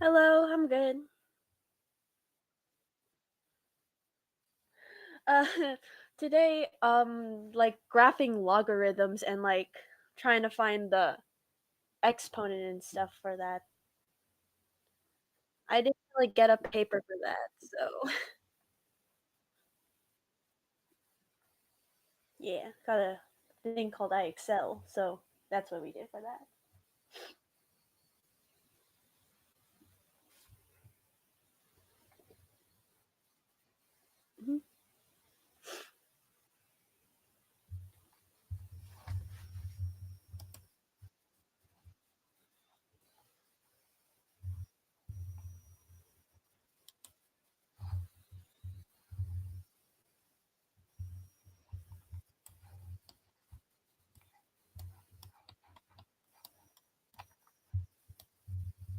Hello, I'm good. Uh, today, like graphing logarithms and like trying to find the exponent and stuff for that. I didn't really get a paper for that, so yeah, got a thing called IXL, so that's what we did for that. Mhm.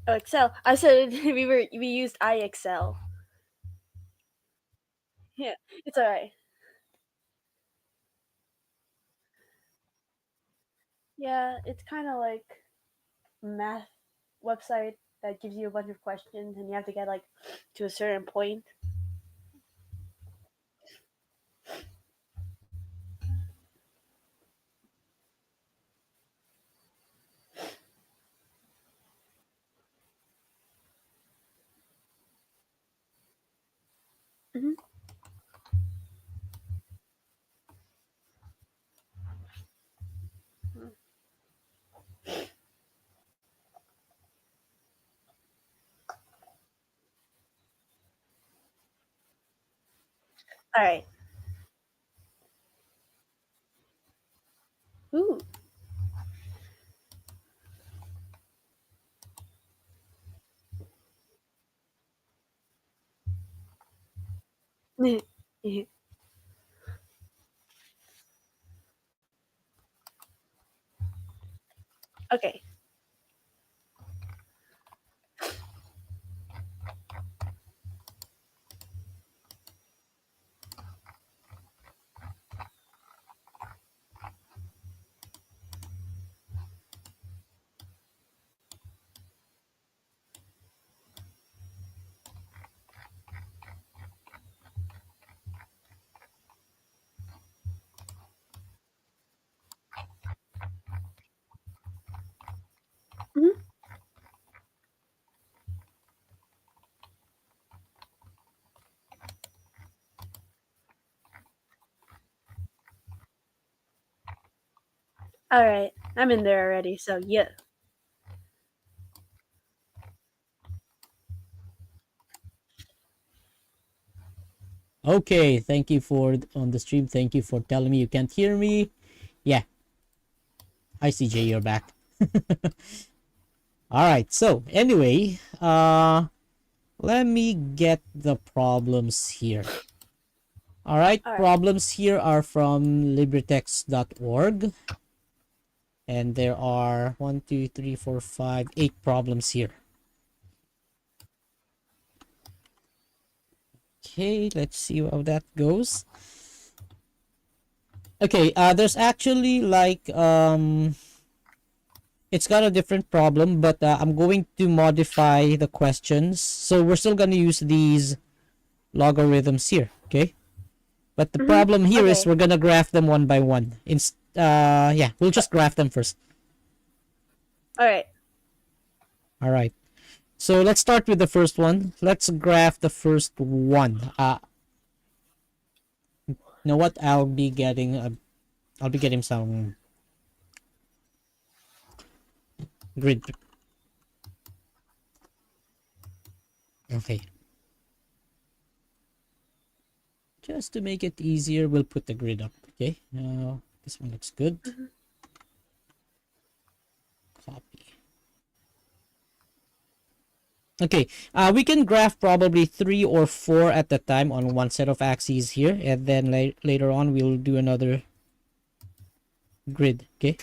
Oh, Excel. I said we used IXL. Yeah, it's alright. Yeah, it's kind of like math website that gives you a bunch of questions and you have to get like to a certain point. Mhm. All right. Ooh. Okay. Mhm. All right. I'm in there already. So yeah. Okay, thank you for on the stream. Thank you for telling me you can't hear me. Yeah, hi CJ, you're back. All right. So anyway, let me get the problems here. All right, All right. problems here are from LibriText.org, and there are 8 problems here. Okay, let's see how that goes. Okay, there's actually like it's got a different problem, but I'm going to modify the questions. So we're still going to use these logarithms here, okay? But the Mhm. problem here is Okay. we're going to graph them one by one. Yeah, we'll Uh, just graph them first. all right. All right. So let's start with the first one. Let's graph the first one. You know what? I'll be getting some grid. Okay. Just to make it easier, we'll put the grid up. Okay. Now this one looks good. Mhm. Copy. Okay, we can graph probably 3 or 4 at the time on one set of axes here, and then later on we'll do another grid. Okay,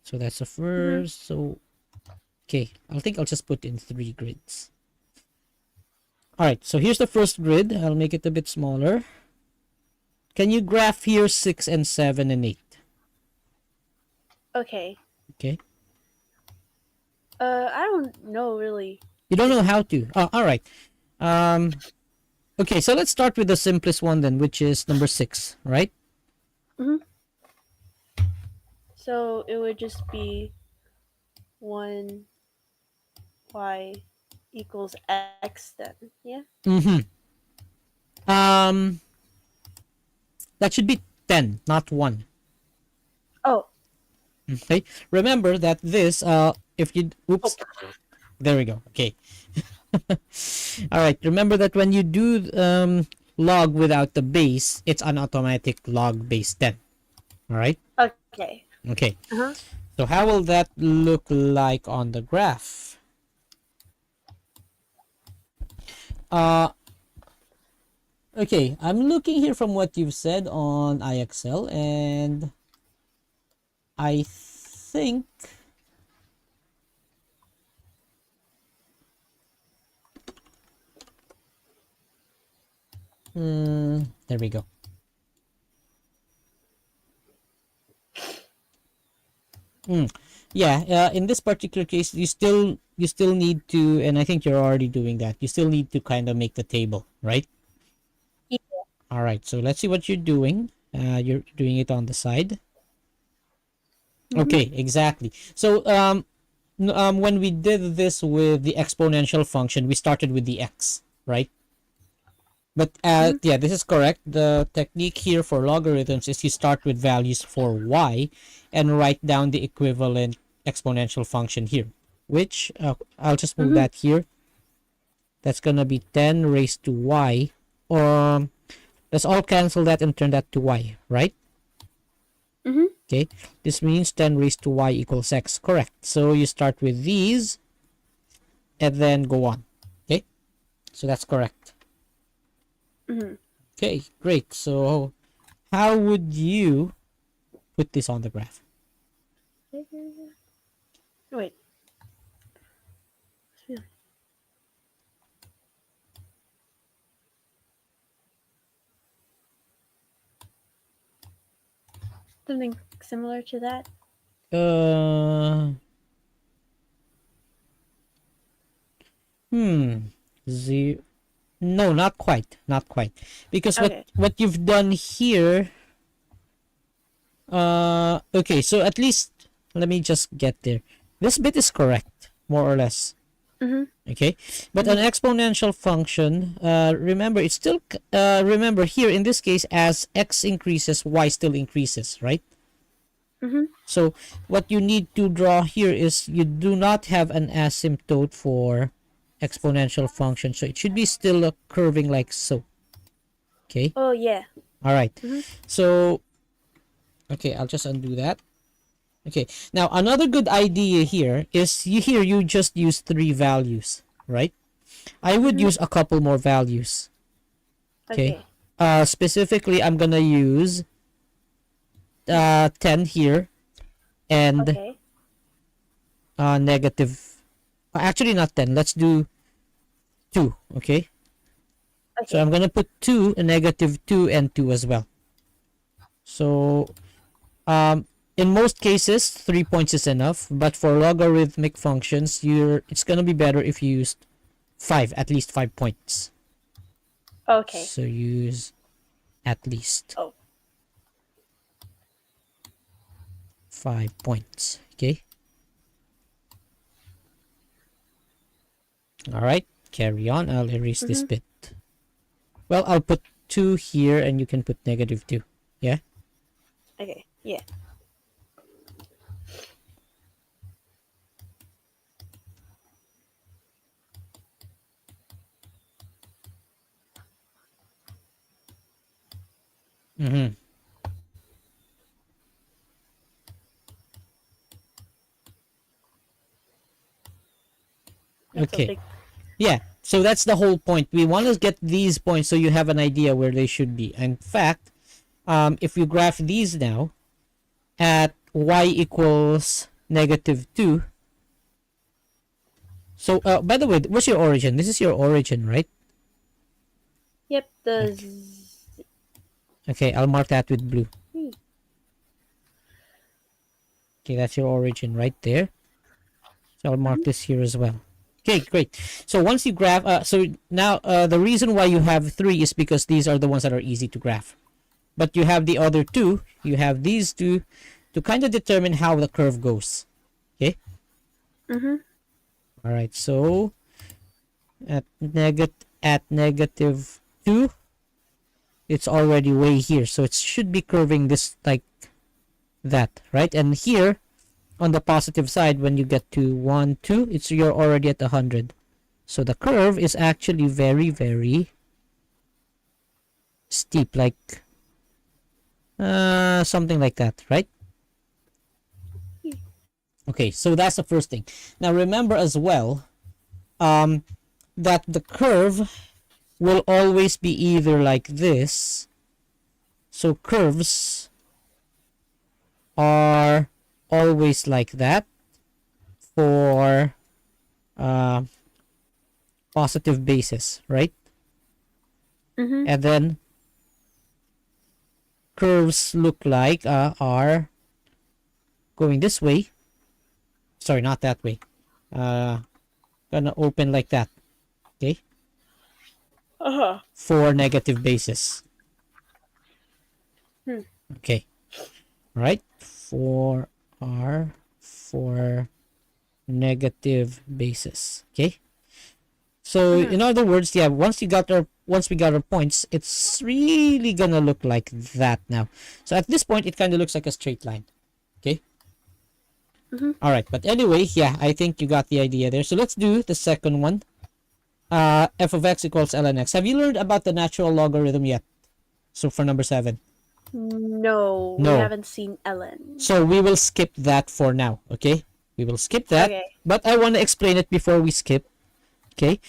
so that's the Mhm. first. So okay, I think I'll just put in 3 grids. All right, so here's the first grid. I'll make it a bit smaller. Can you graph here 6 and 7 and 8? Okay. Okay. I don't know really. You don't know how to. Oh, all right. Um, okay, so let's start with the simplest one then, which is number 6, right? Hmm. So it would just be 1 y equals x then. Yeah. Mm-hmm. Um, that should be 10, not 1. Oh. Okay. Remember that this, if you, Oh. oops, there we go. Okay. All right. Remember that when you do log without the base, it's an automatic log base 10. All right. Okay. Okay. Uh huh. So how will that look like on the graph? Uh, okay. I'm looking here from what you've said on IXL, and I think there we go. Yeah, in this particular case, you still need to, and I think you're already doing that. You still need to kind of make the table, right? Yeah. All right. So let's see what you're doing. You're doing it on the side. Mhm. Okay, exactly. So when we did this with the exponential function, we started with the x, right? But Mhm. yeah, this is correct. The technique here for logarithms is you start with values for y and write down the equivalent exponential function here, which I'll just move Mhm. that here. That's going to be 10 raised to y, or let's all cancel that and turn that to y, right? Mhm. Okay, this means 10 raised to y equals x, correct. So you start with these and then go on. Okay, so that's correct. Mhm. Okay, great. So how would you put this on the graph? Wait. Something similar to that. Uh, hmm. Zero. No, not quite. Not quite. Because what Okay. what you've done here. Okay. So at least let me just get there. This bit is correct, more or less. Mhm. Okay, but an Mhm. exponential function. Remember, it's still. Remember here in this case, as x increases, y still increases, right? Mhm. So what you need to draw here is you do not have an asymptote for exponential function. So it should be still curving like so. Okay. Oh yeah. All right. Mhm. So, okay, I'll just undo that. Okay. Now, another good idea here is you just use 3 values, right? I would Mhm. use a couple more values. Okay. Okay. Specifically, I'm going to use 10 here and Okay. negative. Actually, not 10. Let's do 2. Okay. So I'm Okay. gonna put 2, a negative 2, and 2 as well. So in most cases, 3 points is enough. But for logarithmic functions, it's gonna be better if you used 5, at least 5 points. Okay. So use at least Oh. 5 points. Okay. All right. Carry on. I'll erase this Mhm. bit. Well, I'll put 2 here, and you can put negative 2. Yeah. Okay. Yeah. Mm-hmm. That's a Okay. big. Yeah, so that's the whole point. We want to get these points so you have an idea where they should be. In fact, if you graph these now at y equals negative 2. So, by the way, what's your origin? This is your origin, right? Yep. The. Okay, okay, I'll mark that with blue. Okay, that's your origin right there. So I'll mark Mhm. this here as well. Okay, great. So once you graph, so now the reason why you have three is because these are the ones that are easy to graph. But you have the other two. You have these two to kind of determine how the curve goes. Okay. Mm-hmm. All right. So at negative two, it's already way here, so it should be curving this like that, right? And here on the positive side, when you get to 1 2, it's you're already at 100. So the curve is actually very very steep, like something like that, right? Okay, so that's the first thing. Now remember as well, um that the curve will always be either like this. So curves are always like that for uh, positive basis, right? Mm-hmm. And then curves look like are going this way. Sorry, not that way. Uh, gonna open like that. Okay, Uh-huh. for negative basis. Hmm. Okay, right. For R for negative basis. Okay. So Mm-hmm. in other words, yeah, once we got our points, it's really gonna look like that now. So at this point, it kind of looks like a straight line. Okay. Mm-hmm. All right. But anyway, yeah, I think you got the idea there. So let's do the second one. F of x equals ln x. Have you learned about the natural logarithm yet? So for number 7. No, we No. haven't seen Ellen. So we will skip that for now. Okay. We will skip that. Okay. But I want to explain it before we skip. Okay.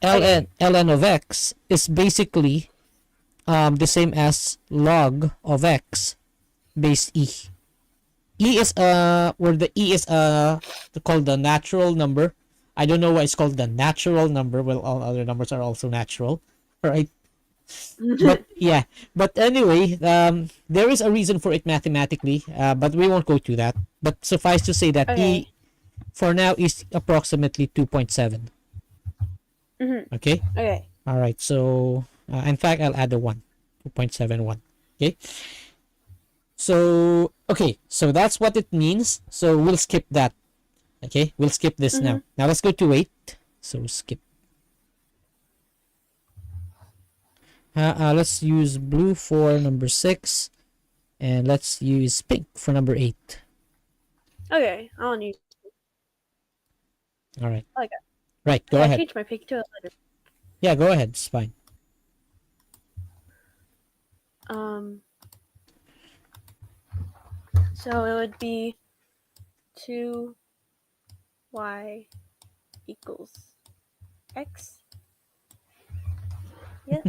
Okay. ln of x is basically the same as log of x base e. E is where the e is called the natural number. I don't know why it's called the natural number. Well, all other numbers are also natural, right? But yeah, but anyway, there is a reason for it mathematically, but we won't go to that. But suffice to say that e Okay. for now is approximately 2.7. Mm-hmm. Okay. Okay. All right. So in fact, I'll add a one, 2.71. Okay. So okay, so that's what it means. So we'll skip that. Okay, we'll skip this Mm-hmm. now. Now let's go to 8. So skip. Let's use blue for number 6. And let's use pink for number 8. Okay. I'll use. All right. Okay. Right, I go gotta ahead. change my pick to a letter. Yeah, go ahead. It's fine. Um. So it would be 2y equals x. Yeah.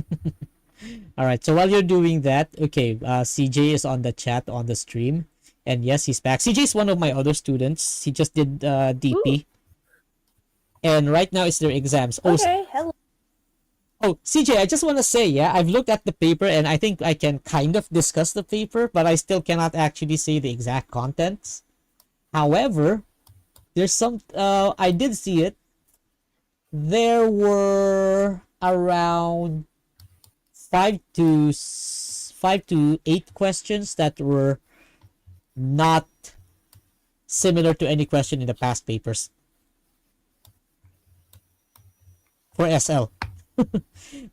All right. So while you're doing that, okay, CJ is on the chat on the stream. And yes, he's back. CJ is one of my other students. He just did Ooh. DP. And right now it's their exams. Okay. Hello. Oh, CJ, I just want to say, yeah, I've looked at the paper and I think I can kind of discuss the paper, but I still cannot actually say the exact contents. However, there's some, I did see it. There were around 5 to 8 questions that were not similar to any question in the past papers for SL.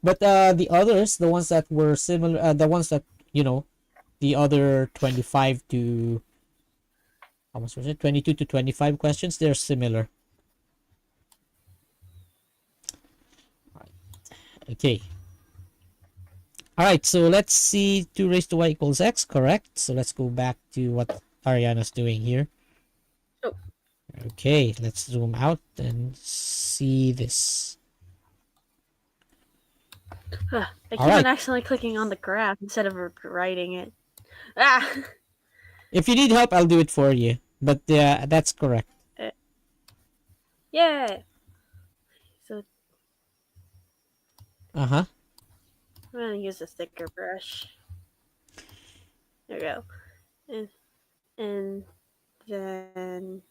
But the others, the ones that were similar, the ones that, you know, the other 25 to how much was it? 22 to 25 questions, they're similar. Okay. All right, so let's see 2 raised to y equals x, correct? So let's go back to what Ariana's doing here. Oh. Okay, let's zoom out and see this. I All keep on right. accidentally clicking on the graph instead of writing it. Ah. If you need help, I'll do it for you. But that's correct. Yeah. So Uh-huh. I'm gonna use a sticker brush. There we go. And, and, then,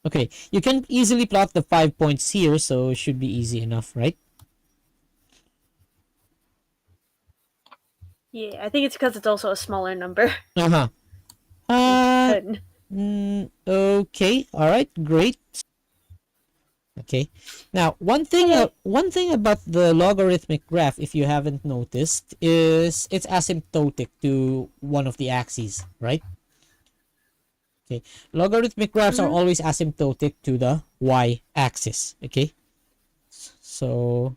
Okay, you can easily plot the 5 points here, so it should be easy enough, right? Yeah, I think it's because it's also a smaller number. Uh-huh. Like Uh, 10. okay, all right, great. Okay. Now, Okay. one thing about the logarithmic graph, if you haven't noticed, is it's asymptotic to one of the axes, right? Okay. Logarithmic graphs are Mm-hmm. always asymptotic to the y-axis. Okay. So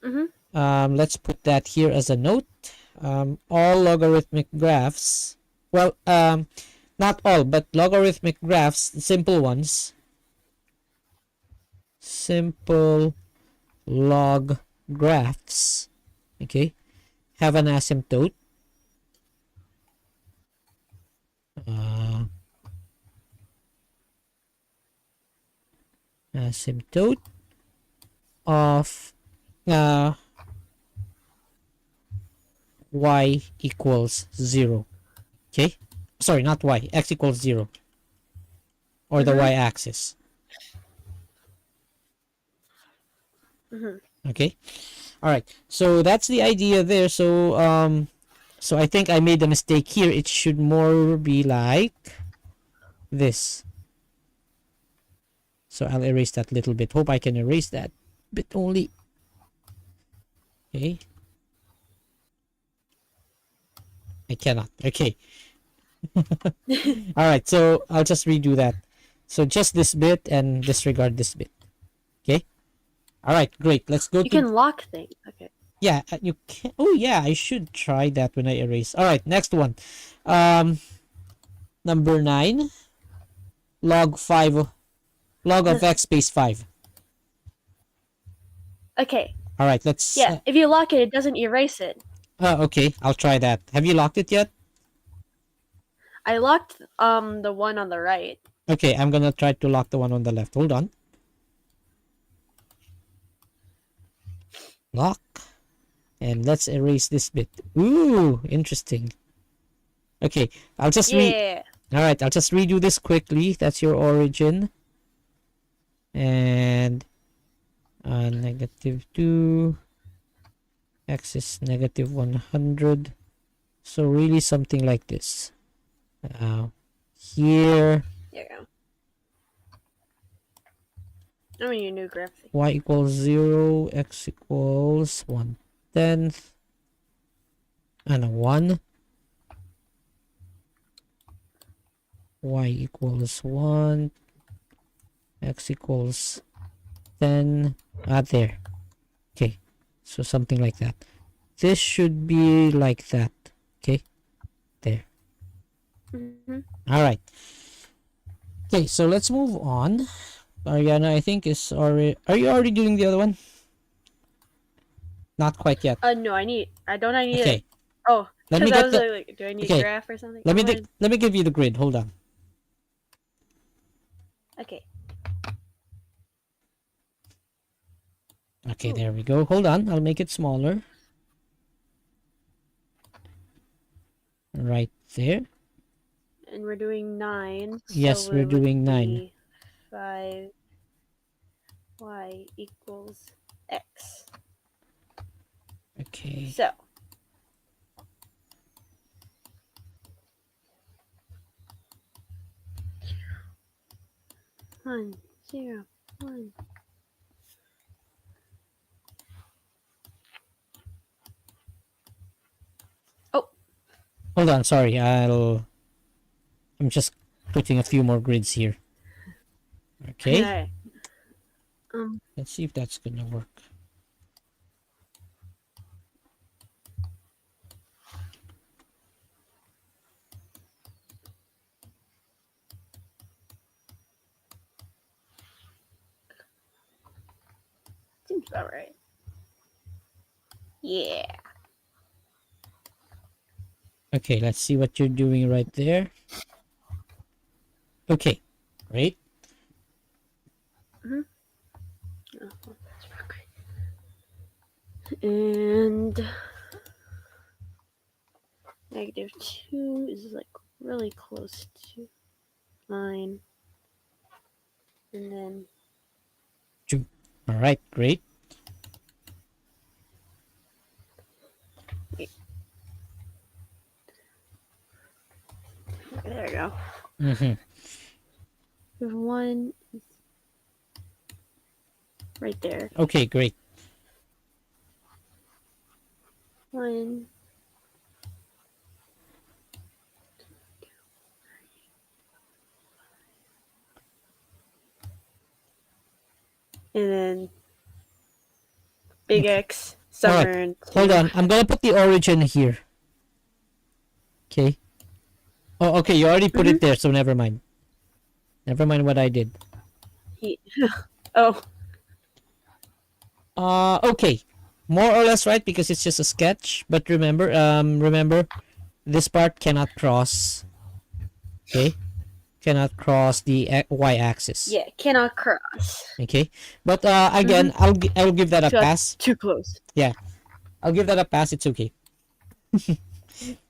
Mm-hmm. let's put that here as a note. All logarithmic graphs, well, not all, but logarithmic graphs, simple ones, simple log graphs, okay, have an asymptote. Uh, Asymptote of uh, y equals 0. Okay, sorry, not y, x equals 0, or the Mm-hmm. y-axis. Mm-hmm. Okay, all right. So that's the idea there. So I think I made a mistake here. It should more be like this. So I'll erase that little bit. Hope I can erase that bit only. Okay, I cannot. Okay, all right. So I'll just redo that. So just this bit and disregard this bit. Okay. All right. Great. Let's go You to. can lock things. Okay. Yeah, you can. Oh yeah, I should try that when I erase. All right. Next one. Um, Number 9. Log 5. Log of x space 5. Okay. All right. Let's. Yeah, if you lock it, it doesn't erase it. Okay. I'll try that. Have you locked it yet? I locked the one on the right. Okay. I'm gonna try to lock the one on the left. Hold on. Lock. And let's erase this bit. Ooh, interesting. Okay. I'll just re. Yeah. All right. I'll just redo this quickly. That's your origin. And -2, x is -100. So really something like this. Here, There you go. I'm in your new graphic. y equals 0, x equals 1/10, and a 1. Y equals 1, x equals 10. There. Okay. So something like that. This should be like that. Okay. There. Mm-hmm. All right. Okay, so let's move on. Ariana, I think is already. Are you already doing the other one? Not quite yet. No, I need it. Okay. Oh, Let me because I get was the. like, do I need a Okay. graph or something? Let Oh, me mine. let me give you the grid. Hold on. Okay. Okay, Ooh. there we go. Hold on. I'll make it smaller. Right there. And we're doing 9, so Yes, we're it would doing 9. be 5 y equals x. Okay. So, 1, 0, 1. Oh, Hold on. Sorry. I'm just putting a few more grids here. Okay. alright. Um, Let's see if that's gonna work. seems about right. Yeah. Okay. Let's see what you're doing right there. Okay. Great. Mm-hmm. Oh, and -2 is like really close to 9. and then 2. All right, great. there we go. Mm-hmm. There's one right there. Okay, great. One. And then big Okay. X, All right. summer, and Hold 2. on. I'm gonna put the origin here. Okay. Oh, okay. You already put it there, so never mind. Never mind what I did. He, oh, Okay. More or less right because it's just a sketch. But remember, this part cannot cross. Okay, cannot cross the y-axis. yeah, cannot cross. Okay, but again, Mm-hmm. I'll give that a Got pass. too close. Yeah, I'll give that a pass. It's okay.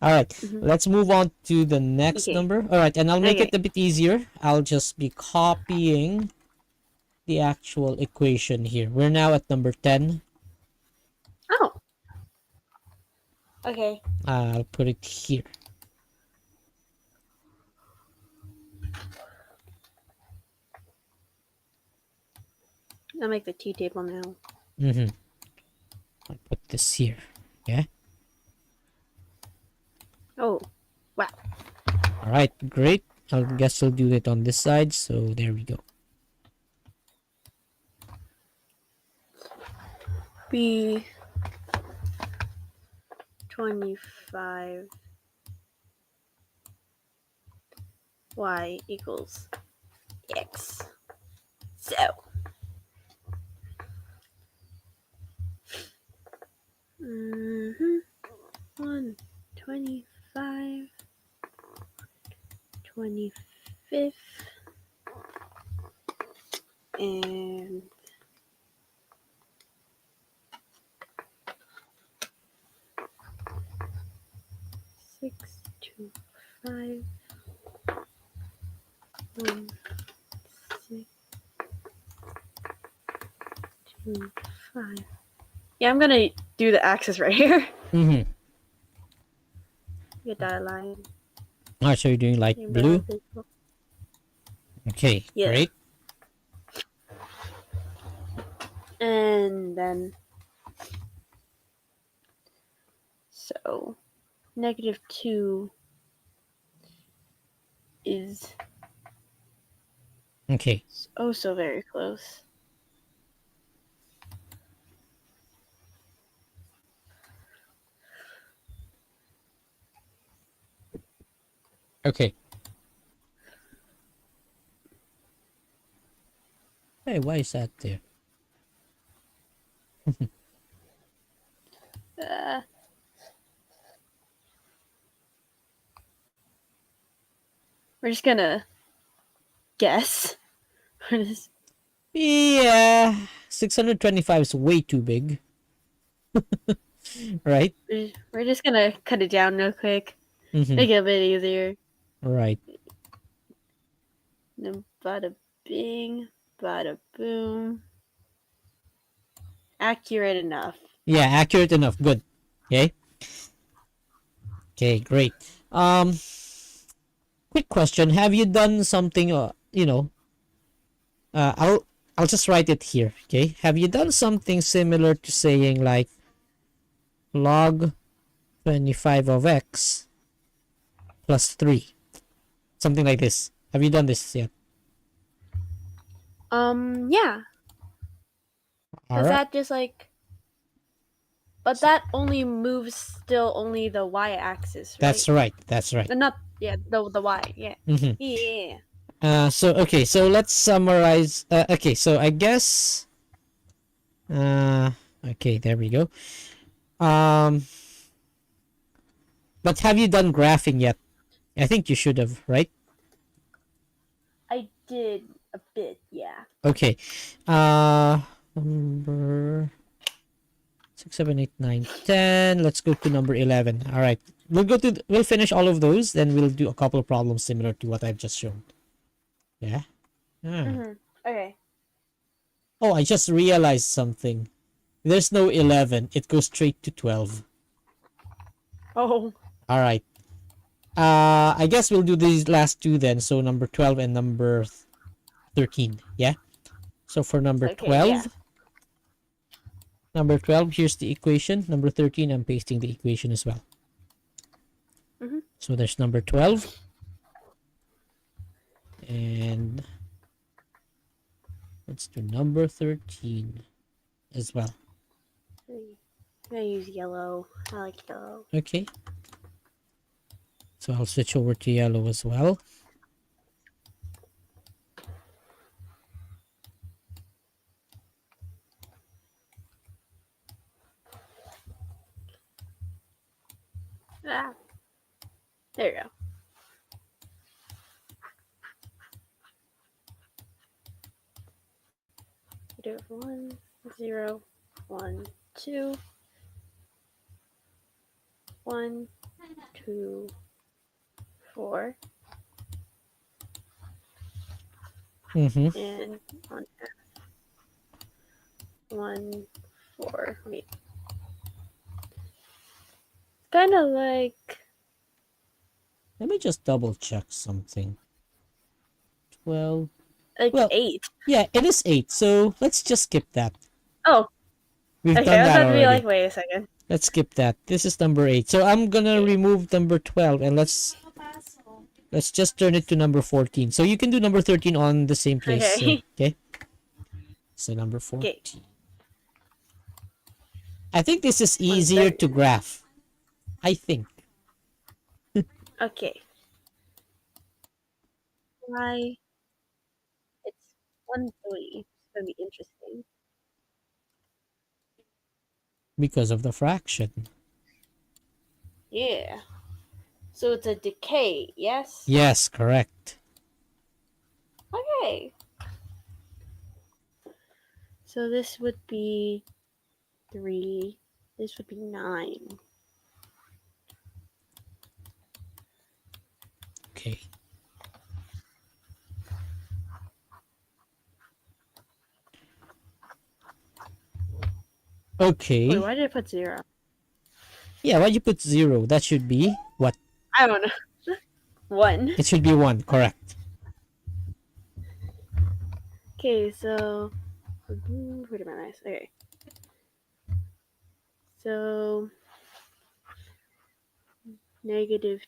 All right, Mm-hmm. let's move on to the next Okay. number. All right, and I'll make Okay. it a bit easier. I'll just be copying the actual equation here. We're now at number 10. Oh. Okay. I'll put it here. I'll make the T table now. Mm-hmm. I'll put this here. Yeah. Oh, wow. All right, great. I guess we'll do it on this side. So there we go. B 25 y equals x. So, 125 25th and 625 625. Yeah, I'm gonna do the axis right here. Mm-hmm. Get that line. All right, so you're doing light blue. Okay, Yeah. great. And then, so, -2 is Okay. oh so very close. Okay. Hey, why is that there? Uh, we're just gonna guess. We're just, Yeah, 625 is way too big. Right? we're just gonna cut it down real quick. Mm-hmm. Make it a bit easier. Right. Then bada bing, bada boom. Accurate enough. Yeah, accurate enough. Good. Okay. Okay, great. Quick question. Have you done something, I'll just write it here, okay? Have you done something similar to saying like log 25 of x plus 3? Something like this. Have you done this yet? Yeah. All Cause right. that just like, but that only moves still only the y-axis, right? That's right. That's right. Not yeah, the y. Yeah. Mm-hmm. Yeah. So let's summarize. Okay, so I guess. Okay, there we go. But have you done graphing yet? I think you should have, right? I did a bit, yeah. Okay. Number 6, 7, 8, 9, 10. Let's go to number 11. All right. We'll finish all of those, then we'll do a couple of problems similar to what I've just shown. Yeah. Mm-hmm. Okay. Oh, I just realized something. There's no 11. It goes straight to 12. Oh. All right. I guess we'll do these last two then. So number 12 and number 13. Yeah. So for number Okay. Yeah. 12, here's the equation. Number 13, I'm pasting the equation as well. Mhm. So there's number 12. And let's do number 13 as well. I'm gonna use yellow. I like yellow. Okay. So I'll switch over to yellow as well. Ah. There you go. Do it for 1, 0, 1, 2, 1, 2, 4, Mm-hmm. and 1, 1, 4. Wait. Kind of like Let me just double check something. 12. Well, 8. yeah, it is 8. So let's just skip that. Oh, We've okay. done I was that about to be already. like, wait a second. Let's skip that. This is number 8. So I'm gonna Okay. remove number 12 and let's just turn it to number 14. So you can do number 13 on the same place. Okay. Okay. So number Okay. 14. I think this is One easier third. to graph. I think. Okay. Why? It's 1/3. It's gonna be interesting. Because of the fraction. Yeah. So it's a decay, yes? Yes, correct. Okay. So this would be 3. This would be 9. Okay. Wait, Okay. why did I put 0? Yeah, why'd you put 0? That should be what? I don't know. 1. It should be 1, correct. Okay, so where did my mouse? Okay. So negative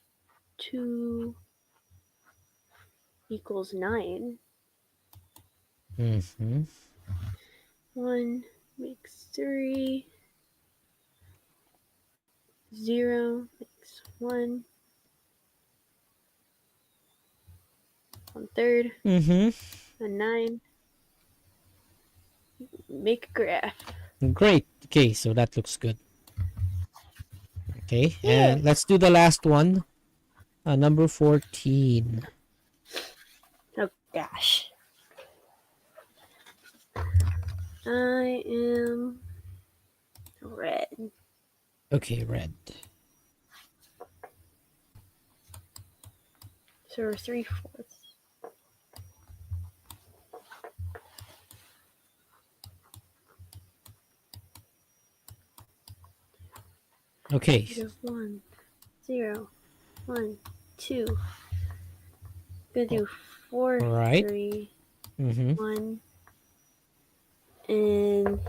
2 equals 9. Mm-hmm. 1 makes 3. 0 makes 1. 1/3. Mm-hmm. And 9. Make a graph. Great. Okay, so that looks good. Okay, Yeah. and let's do the last one. Number 14. Oh gosh. I am red. Okay, red. So we're 3/4. Okay. Negative 1, 0, 1, 2. Gonna do 4, All right. 3, Mm-hmm. 1, and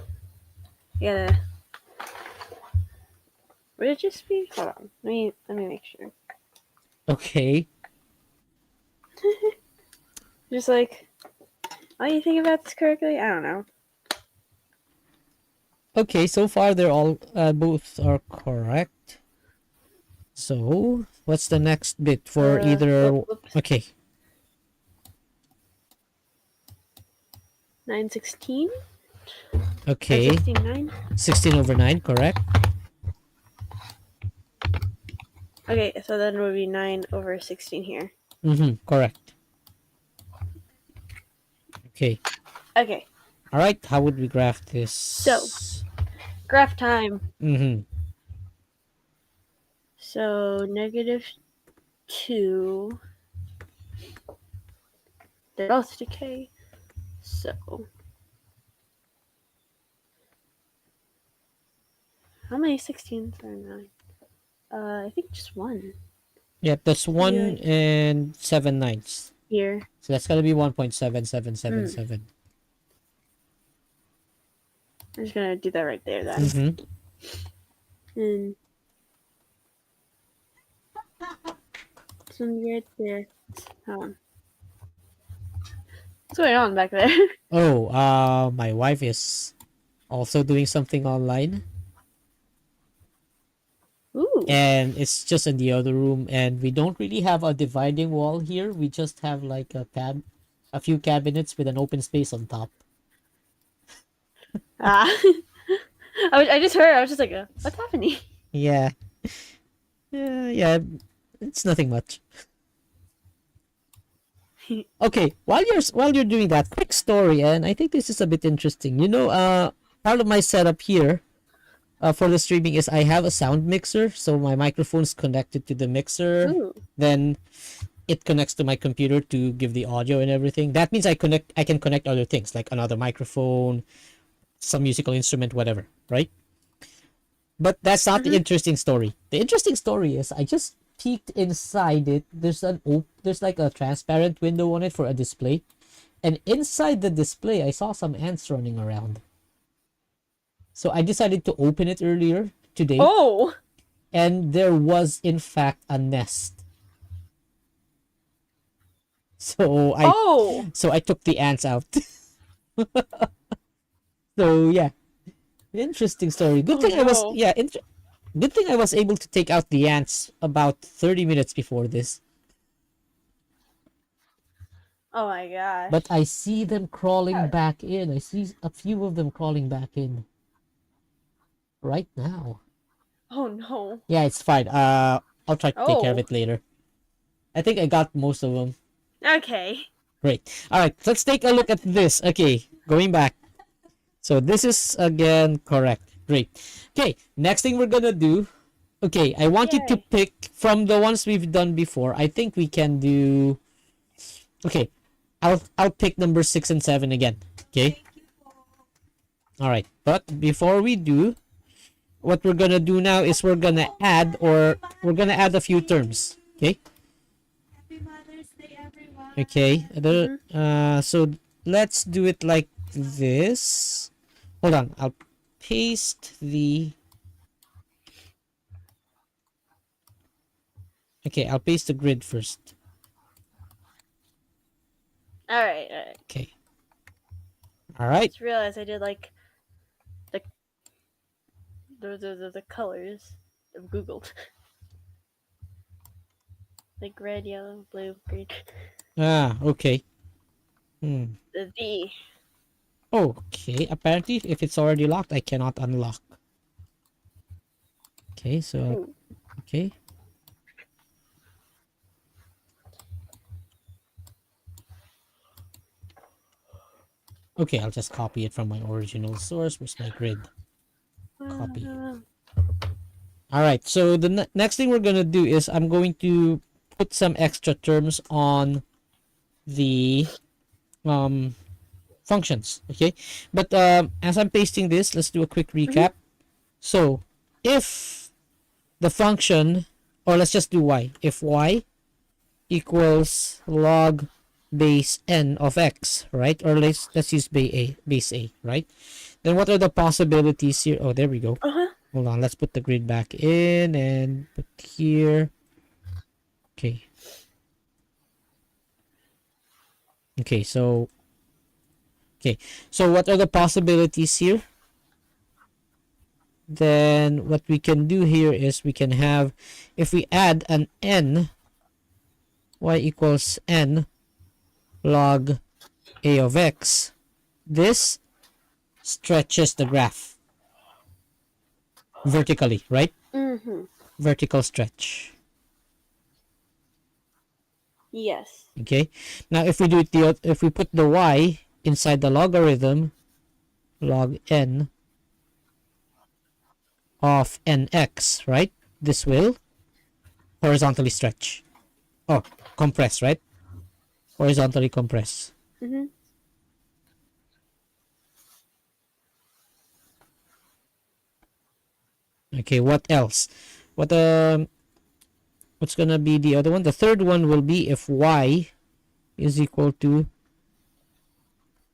gotta. Would it just be? Hold on. Let me make sure. Okay. Just like, are you thinking about this correctly? I don't know. Okay, so far they're all both are correct. So, what's the next bit for either? Whoops. Okay. 9/16 or Okay. 16/9. 16 over 9, correct? Okay, so then it would be 9/16 here. Mm-hmm, correct. Okay. Okay, All right, how would we graph so this? graph time. Mm-hmm. So -2. They're both decay. So, how many 16s are 9? I think just one. Yep, that's Maybe 1 like and 7 9s. here. So that's gonna be 1.7777. Mm. I'm just gonna do that right there then. Mm-hmm. And some right there. What's going on back there? Oh, my wife is also doing something online, Ooh. and it's just in the other room, and we don't really have a dividing wall here. We just have like a few cabinets with an open space on top. Ah. I just heard. I was just like, what's happening? Yeah, yeah. It's nothing much. Okay, while you're doing that, quick story, and I think this is a bit interesting. Part of my setup here for the streaming is I have a sound mixer, so my microphone's connected to the mixer. Ooh. Then it connects to my computer to give the audio and everything. That means I can connect other things like another microphone, some musical instrument, whatever, right? But that's not the Mm-hmm. interesting story. The interesting story is I just peeked inside it. There's like a transparent window on it for a display. And inside the display, I saw some ants running around. So I decided to open it earlier today, Oh. and there was in fact a nest. So I Oh. so I took the ants out. So yeah, interesting story. Good Oh thing I was no. yeah, good thing I was able to take out the ants about 30 minutes before this. Oh my gosh. But I see them crawling That- back in. I see a few of them crawling back in right now. Oh no. Yeah, it's fine. I'll try to take care of Oh. it later. I think I got most of them. Okay. Great. All right, let's take a look at this. Okay, going back. So this is again correct. Great. Okay, next thing we're gonna do. Okay, I want you to Yay. pick from the ones we've done before. I think we can do. Okay, I'll pick number 6 and 7 again. Okay. All right, but before we do, what we're gonna do now is we're gonna add a few terms. Okay. Okay. Mm-hmm. So let's do it like this. Hold on. I'll paste the. Okay, I'll paste the grid first. All right. All right. Okay. All right. Just realized I did like the the colors of Googled. Like red, yellow, blue, green. Ah, okay. Hmm. The V. Okay. Apparently, if it's already locked, I cannot unlock. Okay. So Ooh. okay. Okay, I'll just copy it from my original source. Where's my grid? Copy. All right. So the next thing we're gonna do is I'm going to put some extra terms on the um functions. Okay, but as I'm pasting this, let's do a quick Mm-hmm. recap. So if the function, or let's just do y. If y equals log base n of x, right? Or let's use base a, right? Then what are the possibilities here? Oh, there we go. Uh huh. Hold on, let's put the grid back in and put here. Okay. Okay, so what are the possibilities here? Then what we can do here is we can have, if we add an n, y equals n log a of x, this stretches the graph vertically, right? Mm-hmm. Vertical stretch. Yes. Okay. Now if we do it if we put the y inside the logarithm log n of nx, right? This will horizontally stretch. Oh, compress, right? Horizontally compress. Mm-hmm. Okay, what else? What what's gonna be the other one? The third one will be if y is equal to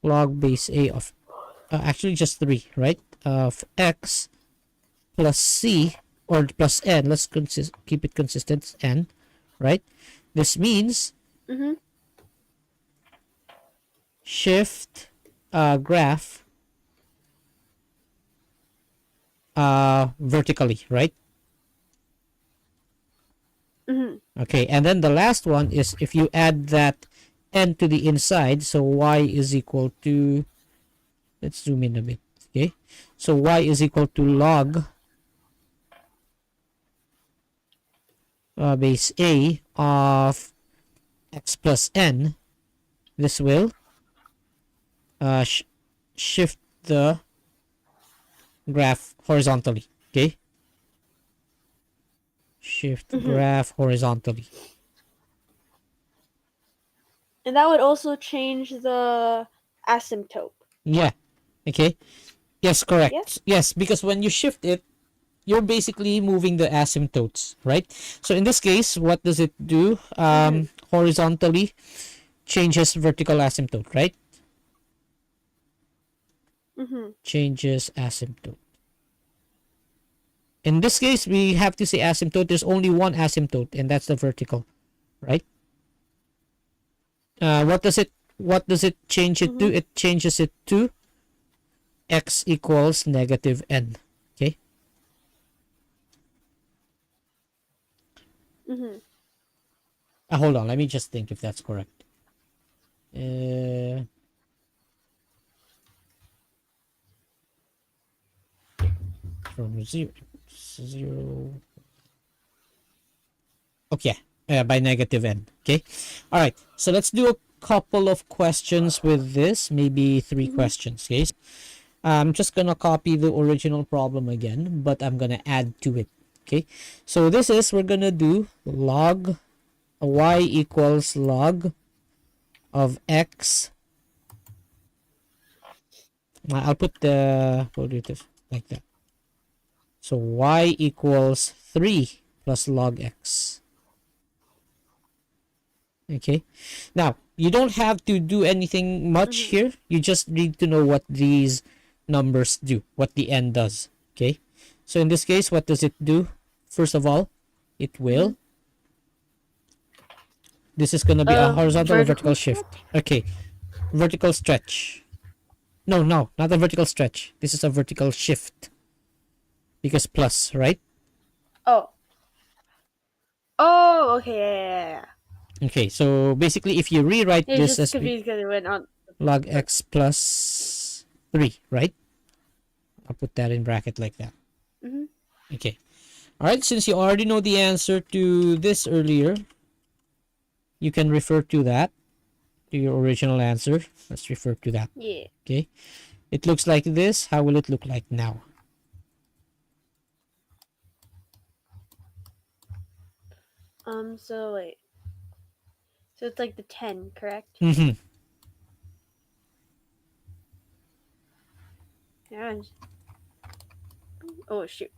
log base a of actually just 3, right? Of x plus c or plus n. Let's keep it consistent, n, right? This means Mm-hmm. shift graph vertically, right? Mm-hmm. Okay, and then the last one is if you add that n to the inside, so y is equal to, let's zoom in a bit, okay? So y is equal to log base a of x plus n. This will shift the graph horizontally, okay? Shift Mm-hmm. graph horizontally. And that would also change the asymptote. Yeah, okay. Yes, Yes? correct. Yes, because when you shift it, you're basically moving the asymptotes, right? So in this case, what does it do? Mm-hmm. Horizontally changes vertical asymptote, right? Mm-hmm. Changes asymptote. In this case, we have to say asymptote. There's only one asymptote, and that's the vertical, right? What does it? What does it change it Mm-hmm. to? It changes it to x equals negative n. Okay. Mm-hmm. Hold on. Let me just think if that's correct. Uh, from zero. Okay. By negative n. Okay. All right. So let's do a couple of questions with this. Maybe 3 Mm-hmm. questions. Okay. I'm just gonna copy the original problem again, but I'm gonna add to it. Okay. So this is, we're gonna do log y equals log of x. I'll put the, we'll do this like that. So y equals 3 plus log x. Okay. Now, you don't have to do anything much Mm-hmm. here. You just need to know what these numbers do, what the n does. Okay. So in this case, what does it do? First of all, it Mm-hmm. will, this is going to be a horizontal or Vertical vertical shift. stretch? Okay. Vertical stretch. No, no, not a vertical stretch. This is a vertical shift. Because plus, right? Oh. Oh, okay, yeah. Okay, so basically if you rewrite It's this just as confused because it went on log the. x plus 3, right? I'll put that in bracket like that. Mm-hmm. Okay. Alright, since you already know the answer to this earlier, you can refer to that, to your original answer. Let's refer to that. Yeah. Okay. It looks like this. How will it look like now? So wait. So it's like the 10, correct? Mm-hmm. Yeah. Oh, shoot.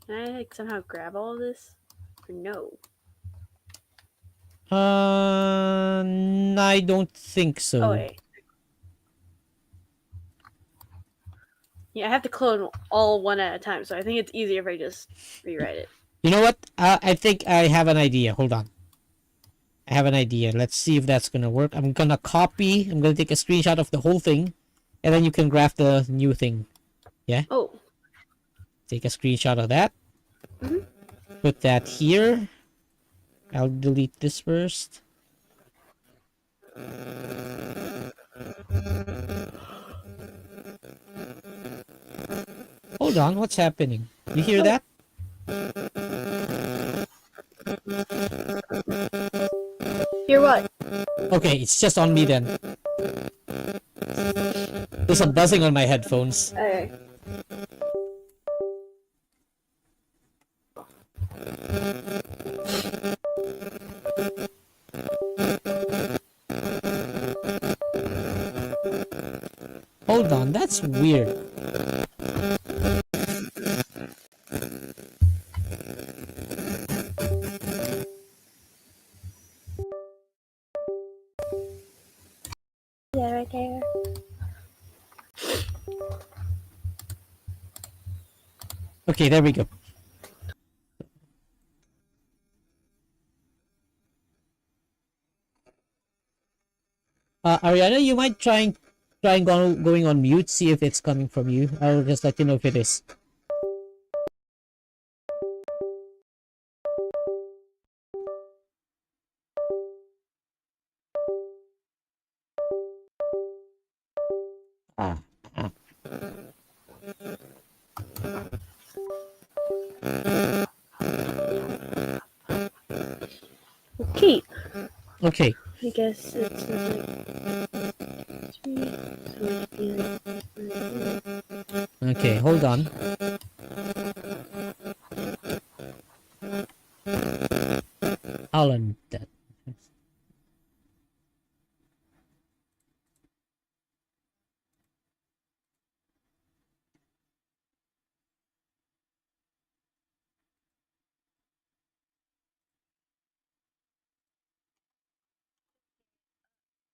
Can I like somehow grab all of this? Or no? I don't think Oh, so. wait. Yeah, I have to clone all one at a time, so I think it's easier if I just rewrite it. You know what? I think I have an idea. Hold on. I have an idea. Let's see if that's gonna work. I'm gonna take a screenshot of the whole thing, and then you can graph the new thing. Yeah? Oh. Take a screenshot of that. Mm-hmm. Put that here. I'll delete this first. Hold on, what's happening? You hear Oh. that? Hear what? Okay, it's just on me then. There's a buzzing on my headphones. Okay. Hold on, that's weird. right there. Okay, there we go. Ariana, you might trying going on mute, see if it's coming from you. I'll just let you know if it is. Ah, ah. Okay, Okay, I guess it's okay, hold on. I'll that.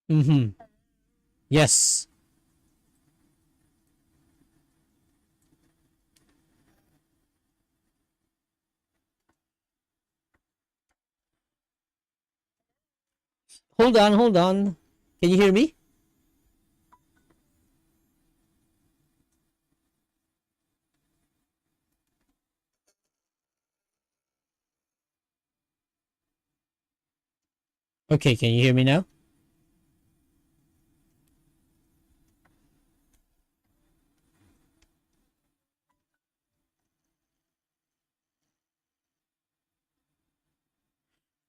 Mm-hmm. Yes. Hold on, hold on. Can you hear me? Okay, can you hear me now?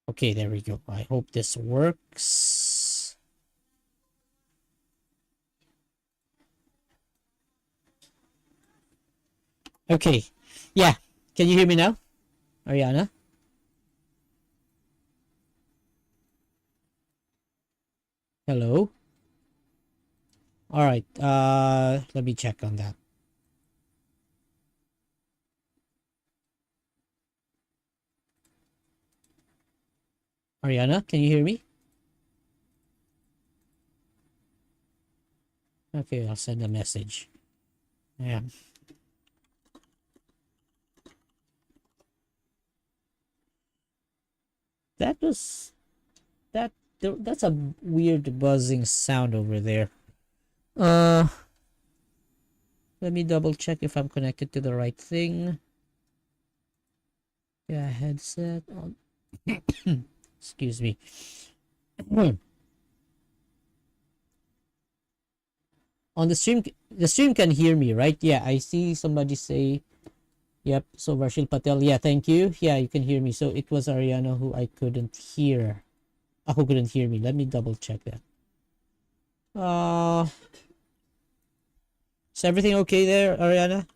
Okay, there we go. I hope this works. Okay. Yeah. Can you hear me now, Ariana? Hello? All right. Let me check on that. Ariana, can you hear me? Okay, I'll send a message. Yeah. That was that that's a weird buzzing sound over there. Uh, let me double check if I'm connected to the right thing. Yeah, headset on. Excuse me. On the stream can hear me, right? Yeah, I see somebody say, yep, so Varshil Patel. Yeah, thank you. Yeah, you can hear me. So it was Ariana who I couldn't hear. Who couldn't hear me. Let me double check that. Uh, is everything okay there, Ariana?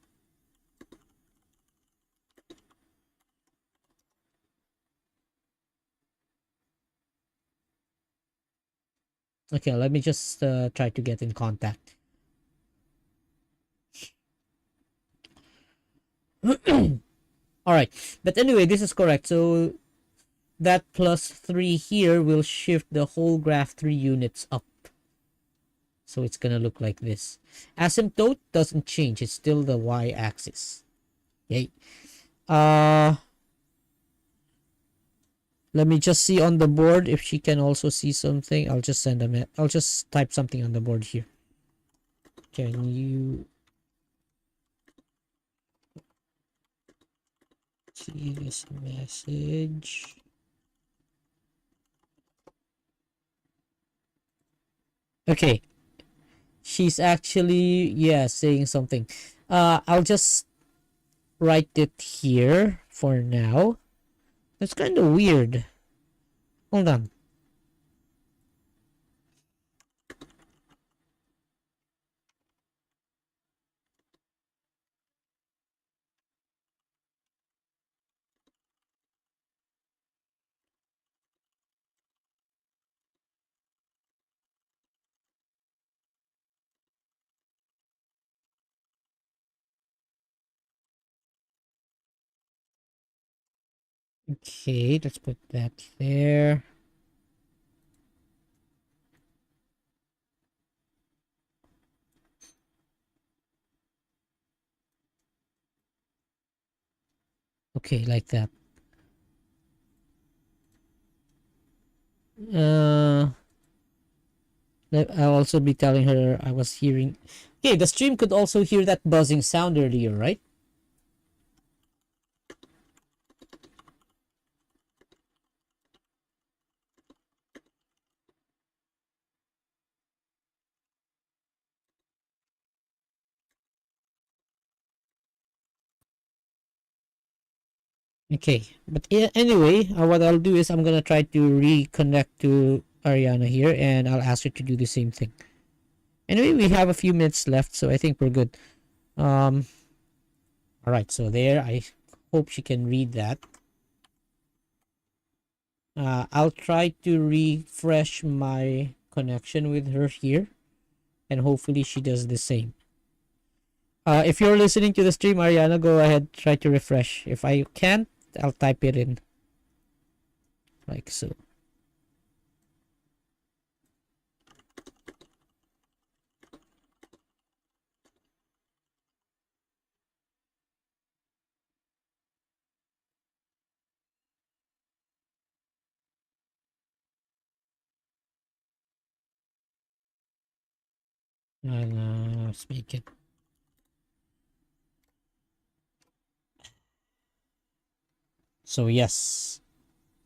Okay, let me just try to get in contact. All right, but anyway, this is correct. So that plus 3 here will shift the whole graph 3 units up. So it's gonna look like this. Asymptote doesn't change. It's still the y-axis. Okay. Uh, let me just see on the board if she can also see something. I'll just send a I'll just type something on the board here. Can you see this message? Okay. She's actually, yeah, saying something. I'll just write it here for now. That's kind of weird. Hold on. Okay, let's put that there. Okay, like that. Uh, I'll also be telling her I was hearing. Okay, the stream could also hear that buzzing sound earlier, right? Okay, but anyway, what I'll do is I'm gonna try to reconnect to Ariana here, and I'll ask her to do the same thing. Anyway, we have a few minutes left, so I think we're good. Um, all right, so there. I hope she can read that. I'll try to refresh my connection with her here, and hopefully she does the same. If you're listening to the stream, Ariana, go ahead, try to refresh. If I can't, I'll type it in like so. And let's make it. So yes,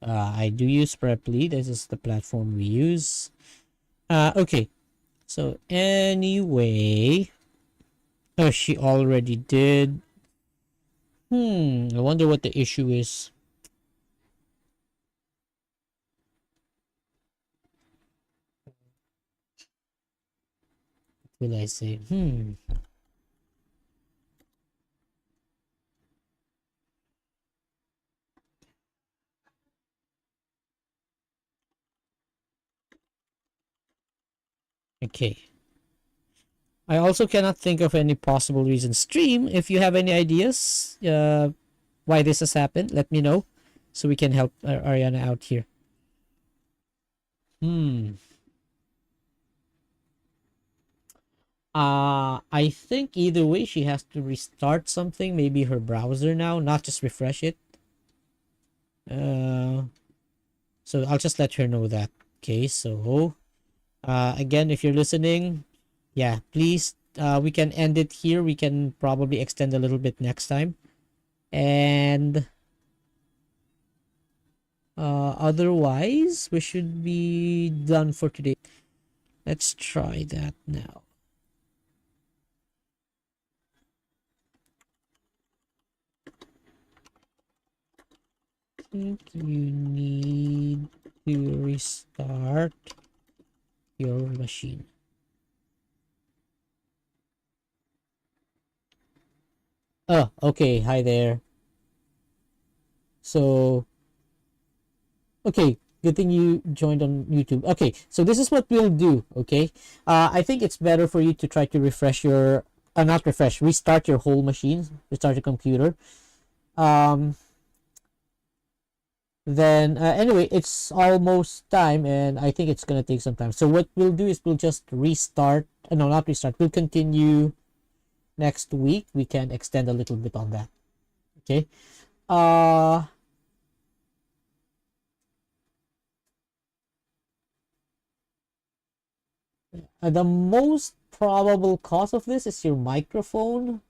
I do use Preply. This is the platform we use. Okay. So anyway, oh, she already did. I wonder what the issue is. What will I say? Okay. I also cannot think of any possible reason. Stream, if you have any ideas, why this has happened, let me know, so we can help Ariana out here. Hmm. I think either way she has to restart something, maybe her browser now, not just refresh it. Uh, so I'll just let her know that. Okay, so again, if you're listening, yeah, please, we can end it here. We can probably extend a little bit next time. And otherwise, we should be done for today. Let's try that now. Think you need to restart your machine. Oh, okay. Hi there. So, okay. Good thing you joined on YouTube. Okay, so this is what we'll do. Okay, I think it's better for you to try to refresh your, not refresh, restart your whole machine, restart your computer. Um, then anyway, it's almost time, and I think it's gonna take some time. So what we'll do is we'll just restart. No, not restart. We'll continue next week. We can extend a little bit on that. Okay. Uh, the most probable cause of this is your microphone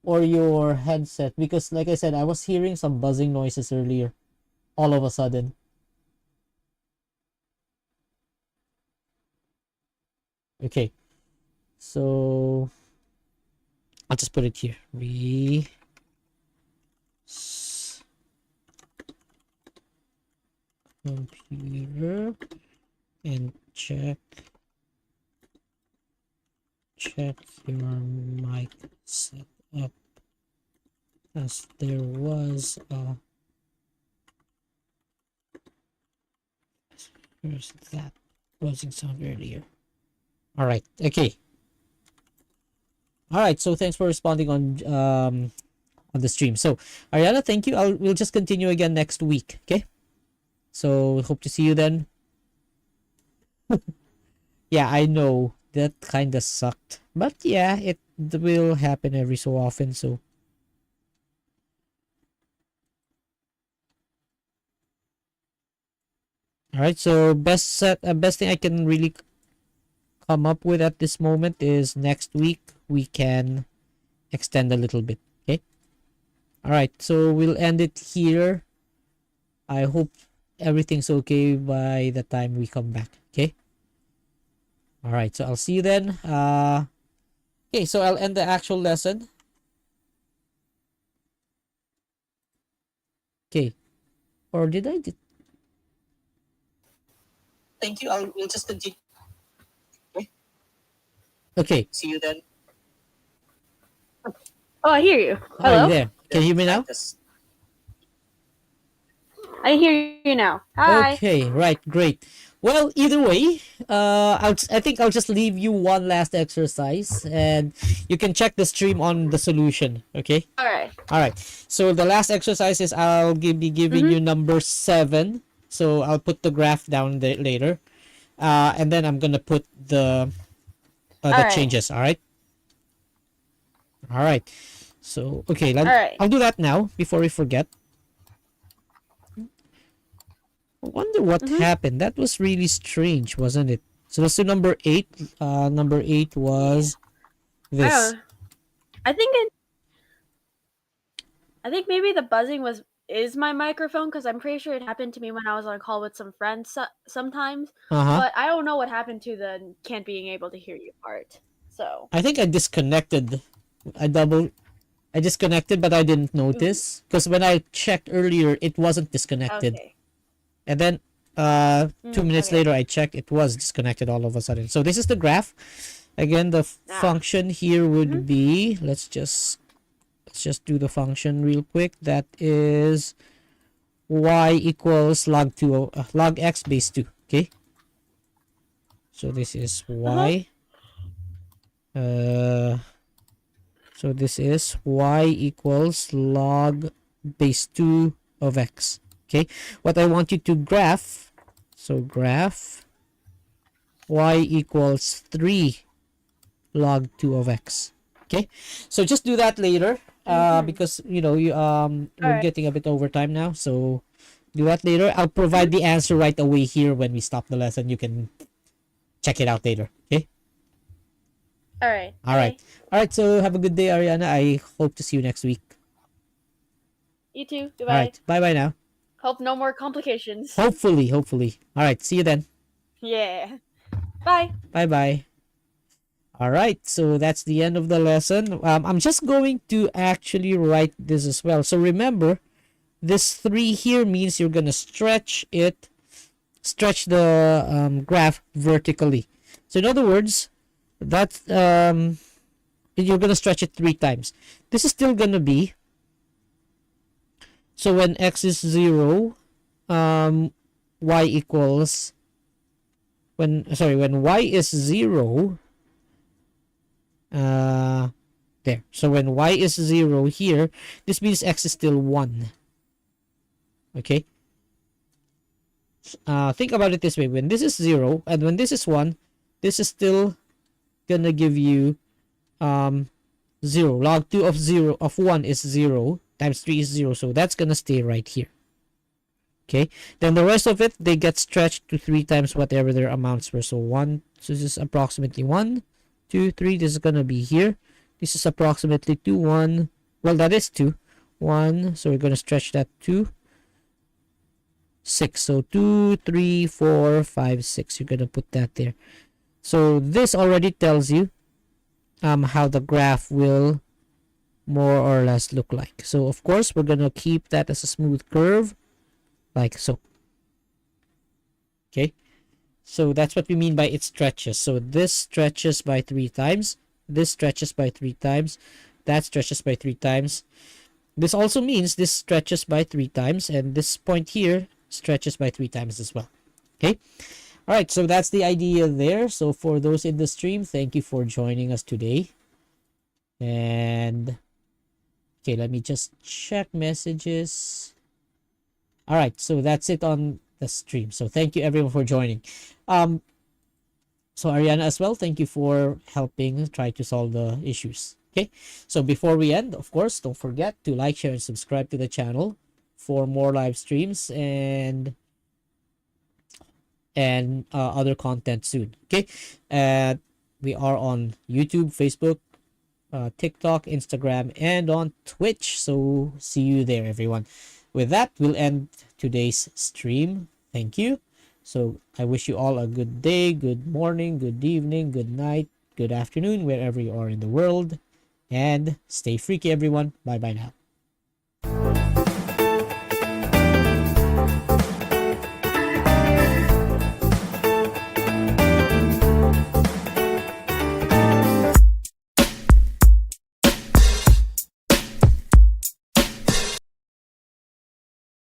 or your headset, because like I said, I was hearing some buzzing noises earlier all of a sudden. Okay, so I'll just put it here. Computer and check your mic setup, as there was a, here's that buzzing sound earlier. All right. Okay. All right. So thanks for responding on the stream. So Ariana, thank you. We'll just continue again next week. Okay. So hope to see you then. Yeah, I know that kind of sucked, but yeah, it will happen every so often. So All right, so best thing I can really come up with at this moment is next week we can extend a little bit. Okay. All right, so we'll end it here. I hope everything's okay by the time we come back. Okay. All right, so I'll see you then. Okay, so I'll end the actual lesson. Okay, or did I? Thank you. We'll just continue. Okay. See you then. Oh, I hear you. Are you Hello? there? Can you hear me now? I hear you now. Hi. Okay, right, great. Well, either way, I think I'll just leave you one last exercise, and you can check the stream on the solution. Okay. All right. All right. So the last exercise is be giving you number 7. So I'll put the graph down there later, and then I'm gonna put All the right. changes. All right. All right. So okay, All right. I'll do that now before we forget. I wonder what happened. That was really strange, wasn't it? So let's do number 8. Number 8 was this. I think I think maybe the buzzing is my microphone because I'm pretty sure it happened to me when I was on a call with some friends sometimes. Uh-huh. But I don't know what happened to the can't being able to hear you part. So I think I disconnected. I disconnected, but I didn't notice because when I checked earlier, it wasn't disconnected. Okay. And then 2 minutes okay. later, I checked, it was disconnected all of a sudden. So this is the graph. Again, the function here would be, let's just do the function real quick. That is y equals log 2 log x base 2. Okay. So this is y. So this is y equals log base 2 of x. Okay. What I want you to graph. So graph y equals 3 log 2 of x. Okay. So just do that later. Because we're getting a bit over time now. So do that later. I'll provide the answer right away here when we stop the lesson. You can check it out later. Okay. All right. All right. All right. So have a good day, Ariana. I hope to see you next week. You too. Goodbye. All right. Bye bye now. Hope no more complications. Hopefully. All right. See you then. Yeah. Bye. Bye bye. All right. So that's the end of the lesson. I'm just going to actually write this as well. So remember, this 3 here means you're going to stretch the graph vertically. So in other words, that's you're going to stretch it 3 times. This is still going to be, so when x is 0, y equals, when y is 0, there. So when y is 0 here, this means x is still 1. Okay. Think about it this way. When this is 0 and when this is 1, this is still gonna give you 0. Log 2 of 1 is 0 times 3 is 0. So that's gonna stay right here. Okay. Then the rest of it, they get stretched to 3 times whatever their amounts were. So 1. So this is approximately 1, 2, 3. This is gonna be here. This is approximately 2, 1. Well, that is 2. 1. So we're gonna stretch that to 6. So 2, 3, 4, 5, 6. You're gonna put that there. So this already tells you how the graph will more or less look like. So of course we're gonna keep that as a smooth curve, like so. Okay. So that's what we mean by it stretches. So this stretches by 3 times. This stretches by 3 times. That stretches by 3 times. This also means this stretches by 3 times. And this point here stretches by 3 times as well. Okay. All right. So that's the idea there. So for those in the stream, thank you for joining us today. And okay, let me just check messages. All right. So that's it on the stream. So thank you everyone for joining. So Ariana as well, thank you for helping try to solve the issues. Okay, so before we end, of course, don't forget to like, share, and subscribe to the channel for more live streams, and and other content soon. Okay, uh, we are on YouTube, Facebook, TikTok, Instagram, and on Twitch. So see you there, everyone. With that, we'll end today's stream. Thank you. So I wish you all a good day, good morning, good evening, good night, good afternoon, wherever you are in the world. And stay freaky, everyone. Bye bye now.